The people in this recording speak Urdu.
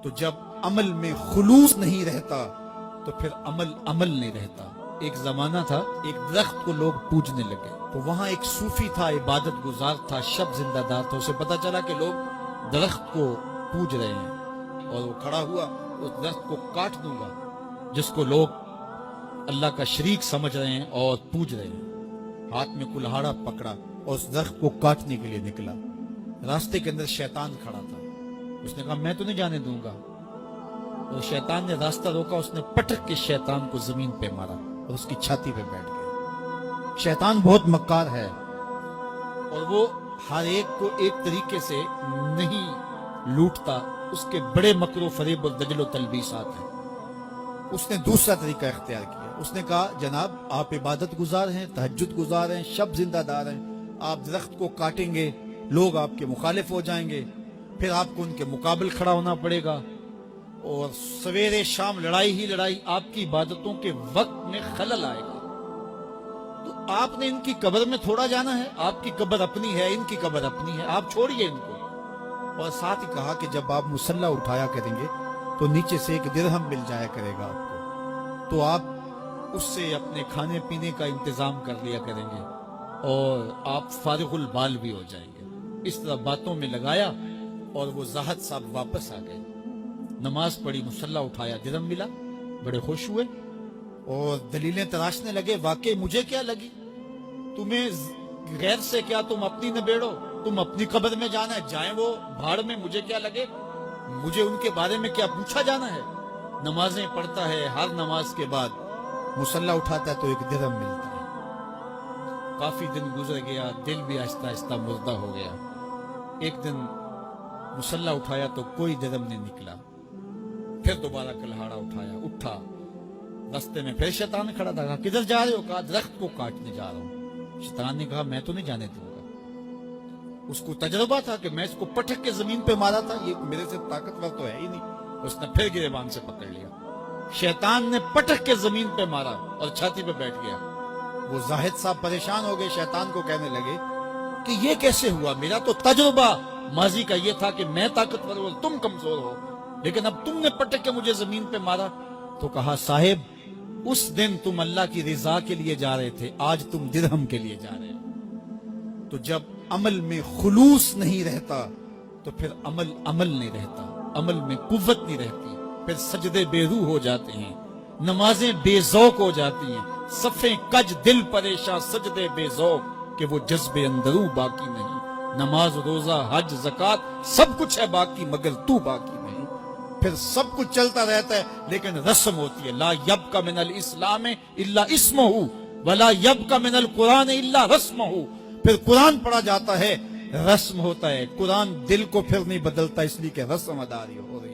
تو جب عمل میں خلوص نہیں رہتا تو پھر عمل نہیں رہتا۔ ایک زمانہ تھا، ایک درخت کو لوگ پوجنے لگے، تو وہاں ایک صوفی تھا، عبادت گزار تھا، شب زندہ دار تھا۔ اسے پتا چلا کہ لوگ درخت کو پوج رہے ہیں، اور وہ کھڑا ہوا، اس درخت کو کاٹ دوں گا جس کو لوگ اللہ کا شریک سمجھ رہے ہیں اور پوج رہے ہیں۔ ہاتھ میں کلہاڑا پکڑا اور اس درخت کو کاٹنے کے لیے نکلا۔ راستے کے اندر شیطان کھڑا تھا، اس نے کہا میں تو نہیں جانے دوں گا، اور شیطان نے راستہ روکا، اس نے پٹک کے شیطان کو زمین پہ مارا اور اس کی چھاتی پہ بیٹھ گیا۔ شیطان بہت مکار ہے، اور وہ ہر ایک کو ایک طریقے سے نہیں لوٹتا، اس کے بڑے مکر و فریب اور دجل و تلبیسات ہیں۔ اس نے دوسرا طریقہ اختیار کیا، اس نے کہا جناب آپ عبادت گزار ہیں، تہجد گزار ہیں، شب زندہ دار ہیں، آپ درخت کو کاٹیں گے، لوگ آپ کے مخالف ہو جائیں گے، پھر آپ کو ان کے مقابل کھڑا ہونا پڑے گا، اور سویرے شام لڑائی ہی لڑائی، آپ کی عبادتوں کے وقت میں خلل آئے گا۔ تو آپ نے ان کی قبر میں تھوڑا جانا ہے، آپ کی قبر اپنی ہے، ان کی قبر اپنی ہے، آپ چھوڑیے ان کو۔ اور ساتھ ہی کہا کہ جب آپ مصلی اٹھایا کریں گے تو نیچے سے ایک درہم مل جایا کرے گا آپ کو، تو آپ اس سے اپنے کھانے پینے کا انتظام کر لیا کریں گے، اور آپ فارغ البال بھی ہو جائیں گے۔ اس طرح باتوں میں لگایا، اور وہ زاہد صاحب واپس آ گئے، نماز پڑھی، مصلی اٹھایا، درہم ملا، بڑے خوش ہوئے اور دلیلیں تراشنے لگے۔ واقعی مجھے کیا لگی، تمہیں غیر سے کیا، تم اپنی نبیڑو، تم اپنی قبر میں جانا ہے، جائیں وہ بھاڑ میں، مجھے کیا لگے، مجھے ان کے بارے میں کیا پوچھا جانا ہے۔ نمازیں پڑھتا ہے، ہر نماز کے بعد مصلی اٹھاتا ہے تو ایک درہم ملتا ہے۔ کافی دن گزر گیا، دل بھی آہستہ آہستہ مردہ ہو گیا۔ ایک دن مصلی اٹھایا تو کوئی درہم نہیں نکلا، پھر دوبارہ کلہاڑا اٹھایا، اٹھا، راستے میں پھر شیطان کھڑا تھا، کہا کدھر جا رہے ہو، کہا درخت کو کاٹنے جا رہا ہوں۔ شیطان نے کہا میں تو نہیں جانے دوں گا۔ اس کو تجربہ تھا کہ میں اس کو پٹک کے زمین پہ مارا تھا، یہ میرے سے طاقتور تو ہے ہی نہیں۔ اس نے پھر گریبان سے پکڑ لیا، شیطان نے پٹک کے زمین پہ مارا اور چھاتی پہ بیٹھ گیا۔ وہ زاہد صاحب پریشان ہو گئے، شیطان کو کہنے لگے کہ یہ کیسے ہوا، میرا تو تجربہ ماضی کا یہ تھا کہ میں طاقتور ہوں، تم کمزور ہو، لیکن اب تم نے پٹک کے مجھے زمین پہ مارا۔ تو کہا صاحب اس دن تم اللہ کی رضا کے لیے جا رہے تھے، آج تم درہم کے لیے جا رہے ہو۔ تو جب عمل میں خلوص نہیں رہتا تو پھر عمل نہیں رہتا، عمل میں قوت نہیں رہتی، پھر سجدے بے روح ہو جاتے ہیں، نمازیں بے ذوق ہو جاتی ہیں، صفیں کج دل پریشاں، سجدے بے ذوق کہ وہ جذب اندروں باقی نہیں۔ نماز روزہ حج زکوٰۃ سب کچھ ہے باقی، مگر تو باقی نہیں۔ پھر سب کچھ چلتا رہتا ہے لیکن رسم ہوتی ہے، لا یبقى من الاسلام الا اسمہ ولا یبقى من القرآن الا رسمہ۔ پھر قرآن پڑھا جاتا ہے، رسم ہوتا ہے، قرآن دل کو پھر نہیں بدلتا، اس لیے کہ رسم اداری ہو رہی ہے۔